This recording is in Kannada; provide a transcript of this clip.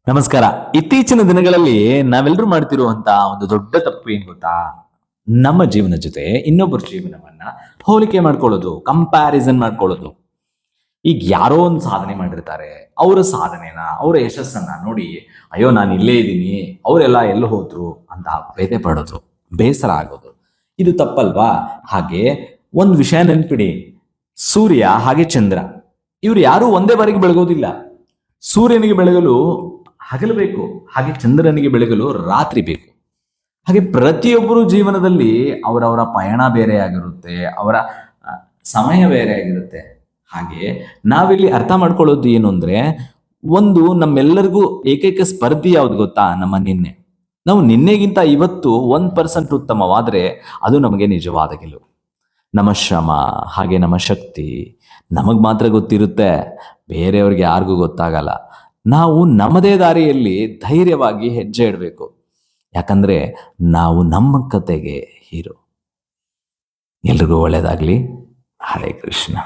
ನಮಸ್ಕಾರ. ಇತ್ತೀಚಿನ ದಿನಗಳಲ್ಲಿ ನಾವೆಲ್ಲರೂ ಮಾಡ್ತಿರುವಂತ ಒಂದು ದೊಡ್ಡ ತಪ್ಪು ಏನ್ ಗೊತ್ತಾ? ನಮ್ಮ ಜೀವನ ಜೊತೆ ಇನ್ನೊಬ್ಬರ ಜೀವನವನ್ನ ಹೋಲಿಕೆ ಮಾಡ್ಕೊಳ್ಳೋದು, ಕಂಪ್ಯಾರಿಸನ್ ಮಾಡ್ಕೊಳ್ಳೋದು. ಈಗ ಯಾರೋ ಒಂದು ಸಾಧನೆ ಮಾಡಿರ್ತಾರೆ, ಅವರ ಸಾಧನೆನ, ಅವರ ಯಶಸ್ಸನ್ನ ನೋಡಿ, ಅಯ್ಯೋ ನಾನು ಇಲ್ಲೇ ಇದ್ದೀನಿ, ಅವರೆಲ್ಲ ಎಲ್ಲಿ ಹೋದ್ರು ಅಂತ ವ್ಯಥೆ ಪಡೋದು, ಬೇಸರ ಆಗೋದು. ಇದು ತಪ್ಪಲ್ವಾ? ಹಾಗೆ ಒಂದು ವಿಷಯ ನೆನ್ಪಿಡಿ, ಸೂರ್ಯ ಹಾಗೆ ಚಂದ್ರ, ಇವ್ರು ಯಾರು ಒಂದೇ ಬಾರಿಗೆ ಬೆಳಗೋದಿಲ್ಲ. ಸೂರ್ಯನಿಗೆ ಬೆಳಗಲು ಹಗಲು ಬೇಕು, ಹಾಗೆ ಚಂದ್ರನಿಗೆ ಬೆಳಗಲು ರಾತ್ರಿ ಬೇಕು. ಹಾಗೆ ಪ್ರತಿಯೊಬ್ಬರು ಜೀವನದಲ್ಲಿ ಅವರವರ ಪಯಣ ಬೇರೆ ಆಗಿರುತ್ತೆ, ಅವರ ಸಮಯ ಬೇರೆ ಆಗಿರುತ್ತೆ. ಹಾಗೆ ನಾವಿಲ್ಲಿ ಅರ್ಥ ಮಾಡ್ಕೊಳ್ಳೋದು ಏನು ಅಂದ್ರೆ, ಒಂದು ನಮ್ಮೆಲ್ಲರಿಗೂ ಏಕೈಕ ಸ್ಪರ್ಧಿ ಯಾವ್ದು ಗೊತ್ತಾ? ನಮ್ಮ ನಿನ್ನೆ. ನಾವು ನಿನ್ನೆಗಿಂತ ಇವತ್ತು 1% ಉತ್ತಮವಾದ್ರೆ ಅದು ನಮಗೆ ನಿಜವಾದ ಗೆಲುವು. ನಮ್ಮ ಶ್ರಮ ಹಾಗೆ ನಮ್ಮ ಶಕ್ತಿ ನಮಗ್ ಮಾತ್ರ ಗೊತ್ತಿರುತ್ತೆ, ಬೇರೆಯವ್ರಿಗೆ ಯಾರಿಗೂ ಗೊತ್ತಾಗಲ್ಲ. ನಾವು ನಮ್ಮದೇ ದಾರಿಯಲ್ಲಿ ಧೈರ್ಯವಾಗಿ ಹೆಜ್ಜೆ ಇಡಬೇಕು, ಯಾಕಂದ್ರೆ ನಾವು ನಮ್ಮ ಕತೆಗೆ ಹೀರೋ. ಎಲ್ರಿಗೂ ಒಳ್ಳೇದಾಗ್ಲಿ. ಹರೇ ಕೃಷ್ಣ.